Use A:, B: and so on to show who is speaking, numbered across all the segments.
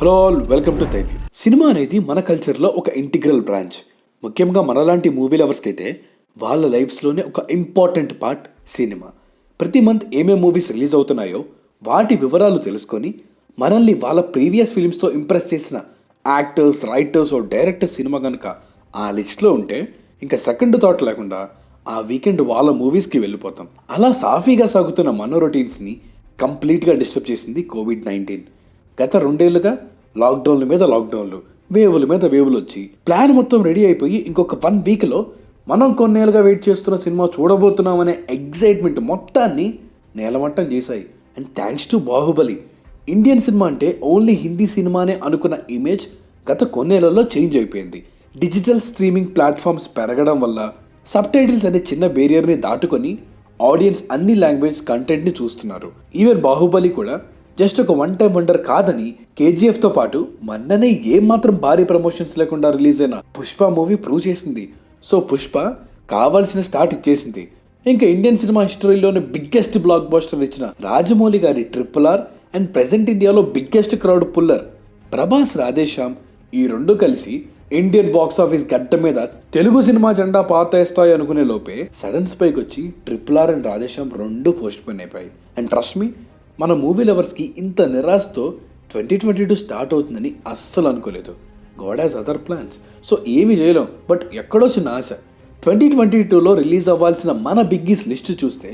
A: Hello all, welcome to తైవి. Cinema అనేది మన కల్చర్లో ఒక ఇంటిగ్రల్ బ్రాంచ్. ముఖ్యంగా మనలాంటి మూవీ లవర్స్కి అయితే వాళ్ళ లైఫ్స్లోనే ఒక ఇంపార్టెంట్ పార్ట్ సినిమా. ప్రతి మంత్ ఏమేమి మూవీస్ రిలీజ్ అవుతున్నాయో వాటి వివరాలు తెలుసుకొని మనల్ని వాళ్ళ ప్రీవియస్ ఫిలిమ్స్తో ఇంప్రెస్ చేసిన యాక్టర్స్, రైటర్స్ డైరెక్టర్స్ సినిమా కనుక ఆ లిస్ట్లో ఉంటే ఇంకా సెకండ్ థాట్ లేకుండా ఆ వీకెండ్ వాళ్ళ మూవీస్కి వెళ్ళిపోతాం. అలా సాఫీగా సాగుతున్న మన రొటీన్స్ని కంప్లీట్గా డిస్టర్బ్ చేసింది కోవిడ్-19. గత 2 ఏళ్లుగా లాక్డౌన్ల మీద లాక్డౌన్లు, వేవుల మీద వేవులు వచ్చి ప్లాన్ మొత్తం రెడీ అయిపోయి ఇంకొక 1 వీక్లో మనం కొన్నేళ్ళుగా వెయిట్ చేస్తున్న సినిమా చూడబోతున్నామనే ఎగ్జైట్మెంట్ మొత్తాన్ని నేలమట్టం చేశాయి. And thanks to Baahubali, Indian cinema అంటే ఓన్లీ హిందీ సినిమానే అనుకున్న ఇమేజ్ గత కొన్నేళ్లలో చేంజ్ అయిపోయింది. డిజిటల్ స్ట్రీమింగ్ ప్లాట్ఫామ్స్ పెరగడం వల్ల సబ్ టైటిల్స్ అనే చిన్న బేరియర్ని దాటుకొని ఆడియన్స్ అన్ని లాంగ్వేజ్ కంటెంట్ని చూస్తున్నారు. ఈవెన్ బాహుబలి కూడా జస్ట్ ఒక 1 టైం వండర్ కాదని కేజీఎఫ్తో పాటు మొన్ననే ఏమాత్రం భారీ ప్రమోషన్స్ లేకుండా రిలీజ్ అయిన పుష్ప మూవీ ప్రూవ్ చేసింది. సో పుష్ప కావాల్సిన స్టార్ట్ ఇచ్చేసింది. ఇంకా ఇండియన్ సినిమా హిస్టరీలోనే బిగ్గెస్ట్ బ్లాక్ బస్టర్ ఇచ్చిన రాజమౌళి గారి RRR అండ్ ప్రెసెంట్ ఇండియాలో biggest crowd puller Prabhas Radhe Shyam, ఈ రెండు కలిసి ఇండియన్ బాక్స్ ఆఫీస్ గడ్డ మీద తెలుగు సినిమా జెండా పాతేస్తాయి అనుకునే లోపే సడన్ స్పైక్ వచ్చి RRR అండ్ రాధేశ్యామ్ రెండు పోస్ట్ పోన్ అయిపోయాయి. అండ్ ట్రస్ట్ మీ, మన మూవీ లవర్స్కి ఇంత నిరాశతో 2022 స్టార్ట్ అవుతుందని అస్సలు అనుకోలేదు. God has other plans. So ఏమి చేయలేం, బట్ ఎక్కడో చిన్న ఆశ. 2022లో రిలీజ్ అవ్వాల్సిన మన బిగ్గీస్ లిస్ట్ చూస్తే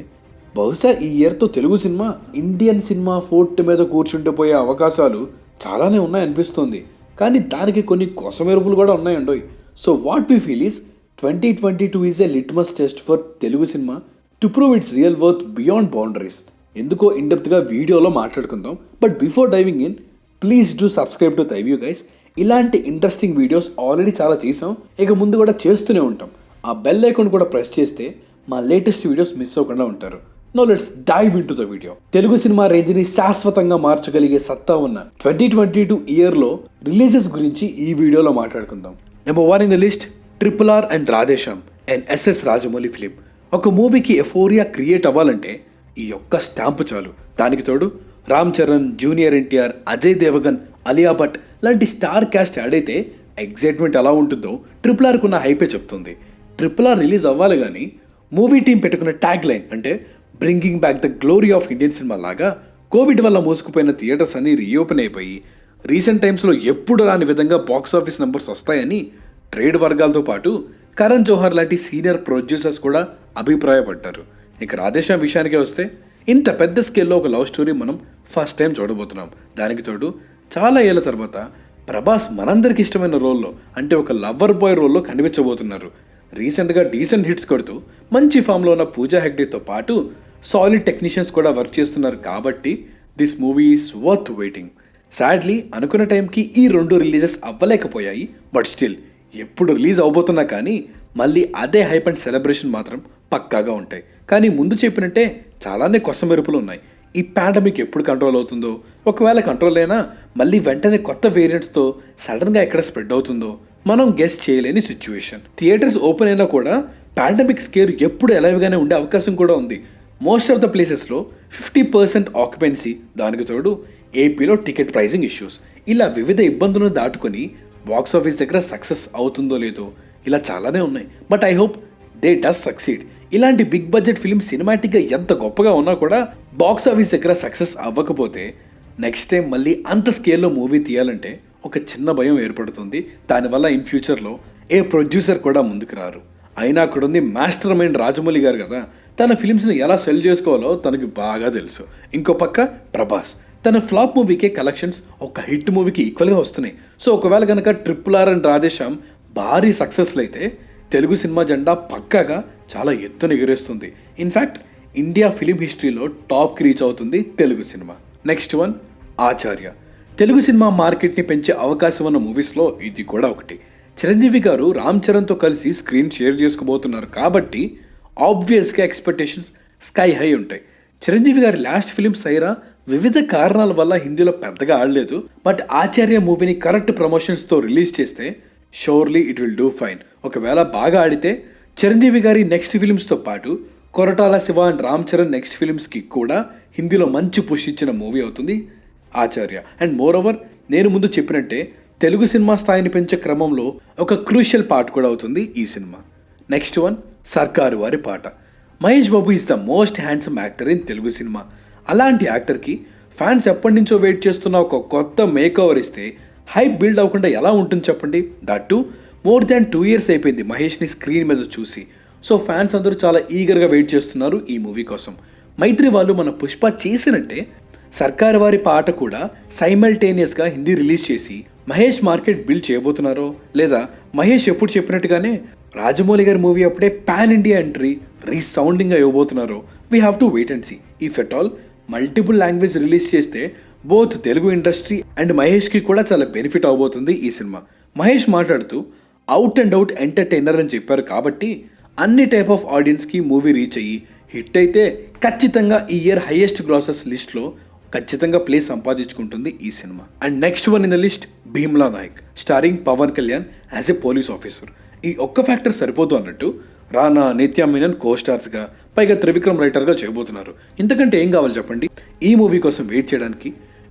A: బహుశా ఈ ఇయర్తో Telugu cinema Indian cinema fort మీద కూర్చుండిపోయే అవకాశాలు చాలానే ఉన్నాయనిపిస్తుంది. కానీ దానికి కొన్ని కొసమెరుపులు కూడా ఉన్నాయండోయ్. So what we feel is 2022 is a litmus test for Telugu cinema to prove its real worth beyond boundaries. ఎందుకో ఇన్డెప్త్గా వీడియోలో మాట్లాడుకుందాం. But before diving in, please do subscribe to ThyView guys. ఇలాంటి ఇంట్రెస్టింగ్ వీడియోస్ ఆల్రెడీ చాలా చేసాం, ఇక ముందు కూడా చేస్తూనే ఉంటాం. ఆ బెల్ ఐకాన్ కూడా ప్రెస్ చేస్తే మా లేటెస్ట్ వీడియోస్ మిస్ అవ్వకుండా ఉంటారు. No let's dive into the video. Telugu cinema రేంజ్ని శాశ్వతంగా మార్చగలిగే సత్తా ఉన్న 2022 ఇయర్లో రిలీజెస్ గురించి ఈ వీడియోలో మాట్లాడుకుందాం. Number 1 in the list, RRR and Radhe Shyam and SS Rajamouli film. ఒక మూవీకి ఎఫోరియా క్రియేట్ అవ్వాలంటే ఈ ఒక్క స్టాంపు చాలు. దానికి తోడు రామ్ చరణ్, జూనియర్ ఎన్టీఆర్, అజయ్ దేవగన్, అలియా భట్ లాంటి స్టార్ క్యాస్ట్ యాడ్ అయితే ఎగ్జైట్మెంట్ ఎలా ఉంటుందో RRRకు ఉన్న హైపే చెప్తుంది. RRR రిలీజ్ అవ్వాలి కానీ మూవీ టీం పెట్టుకున్న ట్యాగ్ లైన్ అంటే bringing back the glory of Indian cinema లాగా కోవిడ్ వల్ల మూసుకుపోయిన థియేటర్స్ అన్ని రీఓపెన్ అయిపోయి రీసెంట్ టైమ్స్లో ఎప్పుడు రాని విధంగా బాక్స్ ఆఫీస్ నెంబర్స్ వస్తాయని ట్రేడ్ వర్గాలతో పాటు కరణ్ జోహర్ లాంటి సీనియర్ ప్రొడ్యూసర్స్ కూడా అభిప్రాయపడ్డారు. ఇక రాధేశ్యామ్ విషయానికే వస్తే, ఇంత పెద్ద స్కేల్లో ఒక లవ్ స్టోరీ మనం ఫస్ట్ టైం చూడబోతున్నాం. దానికి తోడు చాలా ఏళ్ళ తర్వాత ప్రభాస్ మనందరికి ఇష్టమైన రోల్లో అంటే ఒక లవ్వర్ బాయ్ రోల్లో కనిపించబోతున్నారు. రీసెంట్గా డీసెంట్ హిట్స్ కొడుతూ మంచి ఫామ్లో ఉన్న పూజా హెగ్డేతో పాటు సాలిడ్ టెక్నీషియన్స్ కూడా వర్క్ చేస్తున్నారు. కాబట్టి this movie is worth waiting. Sadly అనుకున్న టైంకి ఈ 2 రిలీజెస్ అవ్వలేకపోయాయి. బట్ స్టిల్ ఎప్పుడు రిలీజ్ అవబోతున్నా కానీ మళ్ళీ అదే హైప్ అండ్ సెలబ్రేషన్ మాత్రం పక్కాగా ఉంటాయి. కానీ ముందు చెప్పినట్టే చాలానే కొసమెరుపులు ఉన్నాయి. ఈ పాండమిక్ ఎప్పుడు కంట్రోల్ అవుతుందో, ఒకవేళ కంట్రోల్ అయినా మళ్ళీ వెంటనే కొత్త వేరియంట్స్తో సడన్గా ఎక్కడ స్ప్రెడ్ అవుతుందో మనం గెస్ చేయలేని సిచ్యువేషన్. థియేటర్స్ ఓపెన్ అయినా కూడా పాండమిక్ స్కేర్ ఎప్పుడు ఎలైవ్గానే ఉండే అవకాశం కూడా ఉంది. మోస్ట్ ఆఫ్ ద ప్లేసెస్లో 50% ఆక్యుపెన్సీ, దానికి తోడు ఏపీలో టికెట్ ప్రైజింగ్ ఇష్యూస్, ఇలా వివిధ ఇబ్బందులను దాటుకొని బాక్స్ ఆఫీస్ దగ్గర సక్సెస్ అవుతుందో లేదో ఇలా చాలానే ఉన్నాయి. But I hope they does succeed. ఇలాంటి బిగ్ బడ్జెట్ ఫిలిం సినిమాటిక్గా ఎంత గొప్పగా ఉన్నా కూడా బాక్స్ ఆఫీస్ దగ్గర సక్సెస్ అవ్వకపోతే నెక్స్ట్ టైం మళ్ళీ అంత స్కేల్లో మూవీ తీయాలంటే ఒక చిన్న భయం ఏర్పడుతుంది. దానివల్ల ఇన్ ఫ్యూచర్లో ఏ ప్రొడ్యూసర్ కూడా ముందుకు రారు. అయినా అక్కడ ఉంది మాస్టర్ మైండ్ రాజమౌళి గారు కదా, తన ఫిలిమ్స్ని ఎలా సెల్ చేసుకోవాలో తనకి బాగా తెలుసు. ఇంకో పక్క ప్రభాస్, తన ఫ్లాప్ మూవీకే కలెక్షన్స్ ఒక హిట్ మూవీకి ఈక్వల్గా వస్తున్నాయి. సో ఒకవేళ కనుక RRR అండ్ రాధేశ్యామ్ భారీ సక్సెస్లు అయితే తెలుగు సినిమా జెండా పక్కాగా చాలా ఎత్తున ఎగురేస్తుంది. ఇన్ఫ్యాక్ట్ ఇండియా ఫిలిం హిస్టరీలో టాప్కి రీచ్ అవుతుంది తెలుగు సినిమా. నెక్స్ట్ 1, ఆచార్య. తెలుగు సినిమా మార్కెట్ని పెంచే అవకాశం ఉన్న మూవీస్లో ఇది కూడా ఒకటి. చిరంజీవి గారు రామ్ చరణ్తో కలిసి స్క్రీన్ షేర్ చేసుకోబోతున్నారు కాబట్టి ఆబ్వియస్గా ఎక్స్పెక్టేషన్స్ స్కై హై ఉంటాయి. చిరంజీవి గారి లాస్ట్ ఫిలిం సైరా వివిధ కారణాల వల్ల హిందీలో పెద్దగా ఆడలేదు. బట్ ఆచార్య మూవీని కరెక్ట్ ప్రమోషన్స్తో రిలీజ్ చేస్తే surely it will do fine. ఒకవేళ బాగా ఆడితే చిరంజీవి గారి నెక్స్ట్ ఫిలిమ్స్తో పాటు కొరటాల శివ అండ్ రామ్ చరణ్ నెక్స్ట్ ఫిలిమ్స్కి కూడా హిందీలో మంచి పుష్ ఇచ్చిన మూవీ అవుతుంది ఆచార్య. అండ్ మోర్ ఓవర్ నేను ముందు చెప్పినట్టే తెలుగు సినిమా స్థాయిని పెంచే క్రమంలో ఒక క్రూషియల్ పార్ట్ కూడా అవుతుంది ఈ cinema. Next one, Sarkaru Vaari Paata. Mahesh Babu is the most handsome actor in Telugu cinema. అలాంటి యాక్టర్కి ఫ్యాన్స్ ఎప్పటి నుంచో వెయిట్ చేస్తున్న ఒక కొత్త మేక్ ఓవర్ ఇస్తే హైప్ బిల్డ్ అవ్వకుండా ఎలా ఉంటుంది చెప్పండి. That too more than 2 years అయిపోయింది మహేష్ని స్క్రీన్ మీద చూసి. సో ఫ్యాన్స్ అందరూ చాలా ఈగర్గా వెయిట్ చేస్తున్నారు ఈ మూవీ కోసం. మైత్రి వాళ్ళు మన పుష్ప చేసినట్టే సర్కారు వారి పాట కూడా సైమల్టేనియస్గా హిందీ రిలీజ్ చేసి మహేష్ మార్కెట్ బిల్డ్ చేయబోతున్నారో, లేదా మహేష్ ఎప్పుడు చెప్పినట్టుగానే రాజమౌళి గారి మూవీ అప్పుడే పాన్ ఇండియా ఎంట్రీ రీసౌండింగ్గా ఇవ్వబోతున్నారో we have to wait and see. If at all multiple language release చేస్తే బోత్ తెలుగు ఇండస్ట్రీ అండ్ మహేష్కి కూడా చాలా బెనిఫిట్ అవబోతుంది ఈ సినిమా. మహేష్ మాట్లాడుతూ అవుట్ అండ్ అవుట్ ఎంటర్టైనర్ అని చెప్పారు కాబట్టి అన్ని టైప్ ఆఫ్ ఆడియన్స్కి మూవీ రీచ్ అయ్యి హిట్ అయితే ఖచ్చితంగా ఈ ఇయర్ హైయెస్ట్ గ్రాసెస్ లిస్ట్లో ఖచ్చితంగా ప్లేస్ సంపాదించుకుంటుంది ఈ సినిమా. And next one in the list, Bheemla Nayak starring Pawan Kalyan as a police officer. ఈ ఒక్క ఫ్యాక్టర్ సరిపోదు అన్నట్టు రానా, నిత్యా మీనన్ కో స్టార్స్గా, పైగా త్రివిక్రమ్ రైటర్గా చేయబోతున్నారు. ఇంతకంటే ఏం కావాలి చెప్పండి ఈ మూవీ కోసం వెయిట్ చేయడానికి.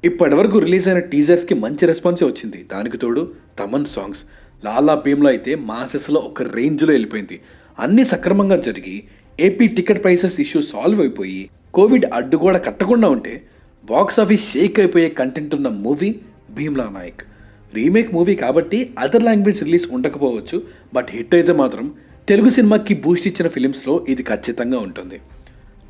A: ఇప్పటి వరకు రిలీజ్ అయిన టీజర్స్కి మంచి రెస్పాన్సే వచ్చింది. దానికి తోడు తమన్ సాంగ్స్ లాలా భీమ్లో అయితే మాసెస్లో ఒక రేంజ్లో వెళ్ళిపోయింది. అన్నీ సక్రమంగా జరిగి AP ticket prices issue solve అయిపోయి కోవిడ్ అడ్డు కూడా కట్టకుండా ఉంటే బాక్స్ ఆఫీస్ షేక్ అయిపోయే కంటెంట్ ఉన్న movie Bheemla Nayak. Remake movie కాబట్టి అదర్ లాంగ్వేజ్ రిలీజ్ ఉండకపోవచ్చు, బట్ హిట్ అయితే మాత్రం తెలుగు సినిమాకి బూస్ట్ ఇచ్చిన ఫిలిమ్స్లో ఇది ఖచ్చితంగా ఉంటుంది.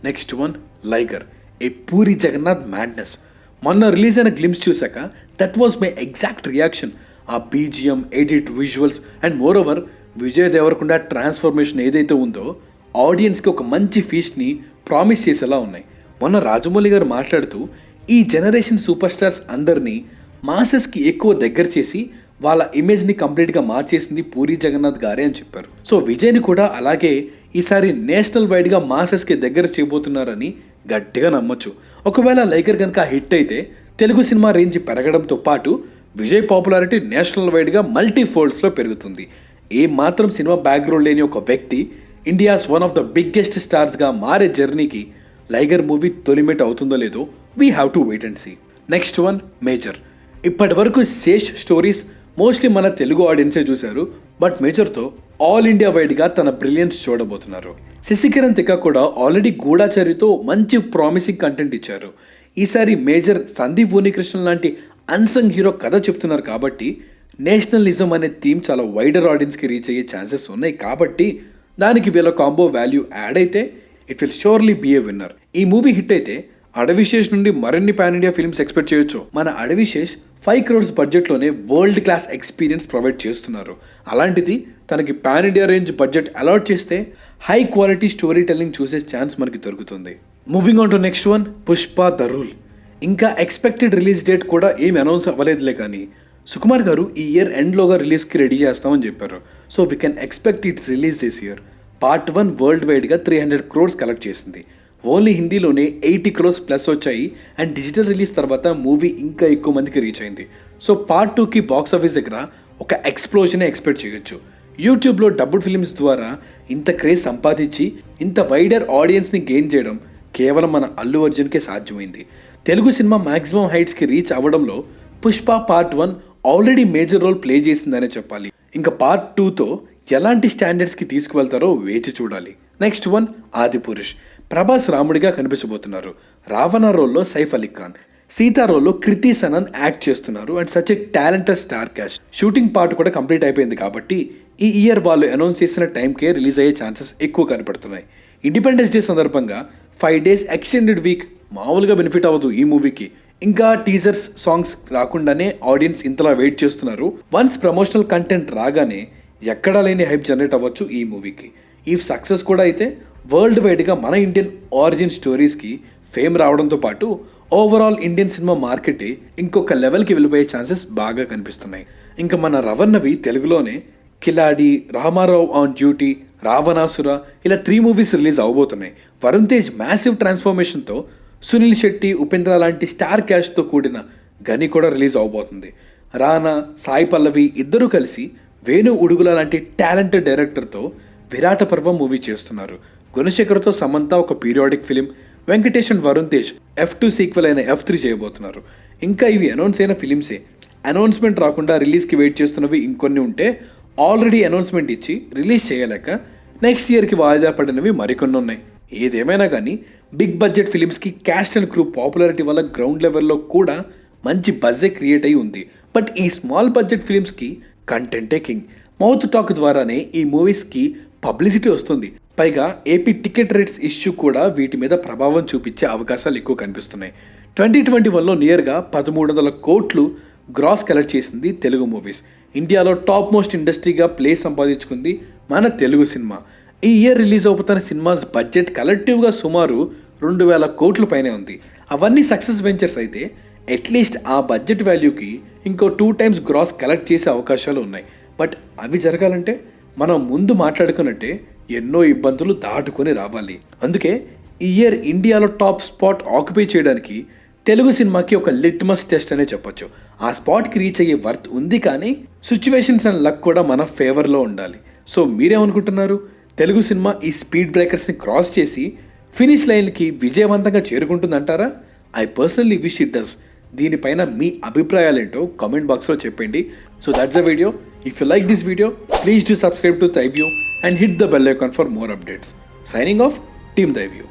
A: Next one, Liger a Puri Jagannadh madness. మొన్న రిలీజ్ అయిన గ్లిమ్స్ చూశాక that was my exact reaction. ఆ BGM, edit, visuals and moreover Vijay Deverakonda transformation ఏదైతే ఉందో ఆడియన్స్కి ఒక మంచి ఫీస్ట్ని ప్రామిస్ చేసేలా ఉన్నాయి. మొన్న రాజమౌళి గారు మాట్లాడుతూ ఈ జనరేషన్ సూపర్ స్టార్స్ అందరినీ మాసెస్కి ఎక్కువ దగ్గర చేసి వాళ్ళ ఇమేజ్ని కంప్లీట్గా మార్చేసింది పూరి జగన్నాథ్ గారే అని చెప్పారు. సో విజయ్ని కూడా అలాగే ఈసారి నేషనల్ వైడ్గా మాసెస్కి దగ్గర చేయబోతున్నారని గట్టిగా నమ్మొచ్చు. ఒకవేళ లైగర్ కనుక హిట్ అయితే తెలుగు సినిమా రేంజ్ పెరగడంతో పాటు విజయ్ పాపులారిటీ నేషనల్ వైడ్గా మల్టీ ఫోల్డ్స్లో పెరుగుతుంది. ఏ మాత్రం సినిమా బ్యాక్గ్రౌండ్ లేని ఒక వ్యక్తి India's one of the biggest స్టార్స్గా మారే జర్నీకి లైగర్ మూవీ తొలిమెట్ అవుతుందో లేదో we have to wait and see. Next one, major. ఇప్పటి వరకు శేష్ స్టోరీస్ మోస్ట్లీ మన తెలుగు ఆడియన్సే చూశారు, బట్ మేజర్తో ఆల్ ఇండియా వైడ్గా తన బ్రిలియన్స్ చూడబోతున్నారు. శశికిరణ్ తిక్క కూడా ఆల్రెడీ గూఢాచారితో మంచి ప్రామిసింగ్ కంటెంట్ ఇచ్చారు. ఈసారి మేజర్ సందీప్ ఉన్నికృష్ణన్ లాంటి అన్సంగ్ హీరో కథ చెప్తున్నారు కాబట్టి నేషనలిజం అనే థీమ్ చాలా వైడర్ ఆడియన్స్కి రీచ్ అయ్యే ఛాన్సెస్ ఉన్నాయి. కాబట్టి దానికి వీళ్ళ కాంబో వాల్యూ యాడ్ అయితే it will surely be a winner. ఈ మూవీ హిట్ అయితే అడవిశేష్ నుండి మరిన్ని పాన్ ఇండియా ఫిల్మ్స్ ఎక్స్పెక్ట్ చేయొచ్చు. మన అడవిశేష్ 5 crores బడ్జెట్లోనే వరల్డ్ క్లాస్ ఎక్స్పీరియన్స్ ప్రొవైడ్ చేస్తున్నారు. అలాంటిది తనకి pan India range budget allot చేస్తే హై క్వాలిటీ స్టోరీ టెల్లింగ్ చూసే ఛాన్స్ మనకి దొరుకుతుంది. Moving on to next one, Pushpa the rule. ఇంకా ఎక్స్పెక్టెడ్ రిలీజ్ డేట్ కూడా ఏమి అనౌన్స్ అవ్వలేదులే, కానీ సుకుమార్ గారు ఈ ఇయర్ ఎండ్లోగా రిలీజ్కి రెడీ చేస్తామని చెప్పారు. So we can expect it's release this year. Part 1 world వైడ్గా 300 crores కలెక్ట్ చేసింది. ఓన్లీ హిందీలోనే 80 crores ప్లస్ వచ్చాయి. అండ్ డిజిటల్ రిలీజ్ తర్వాత మూవీ ఇంకా ఎక్కువ మందికి రీచ్ అయింది. సో పార్ట్ 2కి బాక్స్ ఆఫీస్ దగ్గర ఒక ఎక్స్ప్లోజనే ఎక్స్పెక్ట్ చేయొచ్చు. యూట్యూబ్లో డబ్బుడ్ ఫిలిమ్స్ ద్వారా ఇంత క్రేజ్ సంపాదించి ఇంత వైడర్ ఆడియన్స్ని గెయిన్ చేయడం కేవలం మన అల్లు అర్జున్కే సాధ్యమైంది. తెలుగు సినిమా మ్యాక్సిమం హైట్స్కి రీచ్ అవ్వడంలో Pushpa part 1 already major role play చేసిందనే చెప్పాలి. ఇంకా పార్ట్ 2తో ఎలాంటి స్టాండర్డ్స్కి తీసుకువెళ్తారో వేచి చూడాలి. Next one, Adipurush. ప్రభాస్ రాముడిగా కనిపించబోతున్నారు. రావణ రోల్లో సైఫ్ అలీ ఖాన్, సీతా రోల్లో కృతి సనన్ యాక్ట్ చేస్తున్నారు. And such a talented star cast. Shooting part కూడా కంప్లీట్ అయిపోయింది కాబట్టి ఈ ఇయర్ వాళ్ళు అనౌన్స్ చేసిన టైంకే రిలీజ్ అయ్యే ఛాన్సెస్ ఎక్కువ కనపడుతున్నాయి. ఇండిపెండెన్స్ డే సందర్భంగా 5 days ఎక్స్టెండెడ్ వీక్ మామూలుగా బెనిఫిట్ అవ్వదు ఈ మూవీకి. ఇంకా టీజర్స్, సాంగ్స్ రాకుండానే ఆడియన్స్ ఇంతలా వెయిట్ చేస్తున్నారు. వన్స్ ప్రమోషనల్ కంటెంట్ రాగానే ఎక్కడా లేని హైప్ జనరేట్ అవ్వచ్చు ఈ మూవీకి. ఈ సక్సెస్ కూడా అయితే వరల్డ్ వైడ్గా మన ఇండియన్ ఆరిజిన్ స్టోరీస్కి ఫేమ్ రావడంతో పాటు ఓవరాల్ ఇండియన్ సినిమా మార్కెటే ఇంకొక లెవెల్కి వెళ్ళిపోయే ఛాన్సెస్ బాగా కనిపిస్తున్నాయి. ఇంకా మన రవణవి తెలుగులోనే కిలాడి, రామారావు ఆన్ డ్యూటీ, రావణాసుర ఇలా 3 movies రిలీజ్ అవబోతున్నాయి. వరుణ్ తేజ్ మ్యాసివ్ ట్రాన్స్ఫర్మేషన్తో సునీల్ శెట్టి, ఉపేంద్ర లాంటి స్టార్ క్యాష్తో కూడిన గని కూడా రిలీజ్ అవబోతుంది. రానా, సాయి పల్లవి ఇద్దరూ కలిసి వేణు ఉడుగుల లాంటి టాలెంటెడ్ డైరెక్టర్తో విరాట పర్వం మూవీ చేస్తున్నారు. గుణశేఖర్తో సమంత ఒక periodic film, Venkatesh and Varun Tej F2 sequel అయిన F3 చేయబోతున్నారు. ఇంకా ఇవి అనౌన్స్ అయిన ఫిలిమ్సే. అనౌన్స్మెంట్ రాకుండా రిలీజ్కి వెయిట్ చేస్తున్నవి ఇంకొన్ని ఉంటే ఆల్రెడీ అనౌన్స్మెంట్ ఇచ్చి రిలీజ్ చేయలేక నెక్స్ట్ ఇయర్కి వాయిదా పడినవి మరికొన్ని ఉన్నాయి. ఏదేమైనా కానీ బిగ్ బడ్జెట్ ఫిలిమ్స్కి క్యాస్ట్ అండ్ క్రూ పాపులారిటీ వల్ల గ్రౌండ్ లెవెల్లో కూడా మంచి బజ్జే క్రియేట్ అయి ఉంది. బట్ ఈ స్మాల్ బడ్జెట్ ఫిలిమ్స్కి కంటెంటే కింగ్. మౌత్ టాక్ ద్వారానే ఈ మూవీస్కి పబ్లిసిటీ వస్తుంది. పైగా ఏపీ టికెట్ రేట్స్ ఇష్యూ కూడా వీటి మీద ప్రభావం చూపించే అవకాశాలు ఎక్కువ కనిపిస్తున్నాయి. 2021లో నియర్గా 1300 కోట్లు గ్రాస్ కలెక్ట్ చేసింది తెలుగు మూవీస్. ఇండియాలో టాప్ మోస్ట్ ఇండస్ట్రీగా ప్లేస్ సంపాదించుకుంది మన తెలుగు సినిమా. ఈ ఇయర్ రిలీజ్ అవుతున్న సినిమాస్ బడ్జెట్ కలెక్టివ్గా సుమారు 2000 కోట్ల పైనే ఉంది. అవన్నీ సక్సెస్ వెంచర్స్ అయితే అట్లీస్ట్ ఆ బడ్జెట్ వాల్యూకి ఇంకో 2 times గ్రాస్ కలెక్ట్ చేసే అవకాశాలు ఉన్నాయి. బట్ అవి జరగాలంటే మనం ముందు మాట్లాడుకున్నట్టే ఎన్నో ఇబ్బందులు దాటుకొని రావాలి. అందుకే ఈ ఇయర్ ఇండియాలో టాప్ స్పాట్ ఆక్యుపై చేయడానికి తెలుగు సినిమాకి ఒక లిట్మస్ టెస్ట్ అనే చెప్పొచ్చు. ఆ స్పాట్కి రీచ్ అయ్యే వర్త్ ఉంది, కానీ సిచ్యువేషన్స్ అండ్ లక్ కూడా మన ఫేవర్లో ఉండాలి. సో మీరేమనుకుంటున్నారు? తెలుగు సినిమా ఈ స్పీడ్ బ్రేకర్స్ని క్రాస్ చేసి ఫినిష్ లైన్కి విజయవంతంగా చేరుకుంటుందంటారా? I personally wish it does. దీనిపైన మీ అభిప్రాయాలు ఏంటో కామెంట్ బాక్స్లో చెప్పండి. So that's the video. If you like this video, please do subscribe to ThyView and hit the bell icon for more updates. Signing off, Team Daivyu.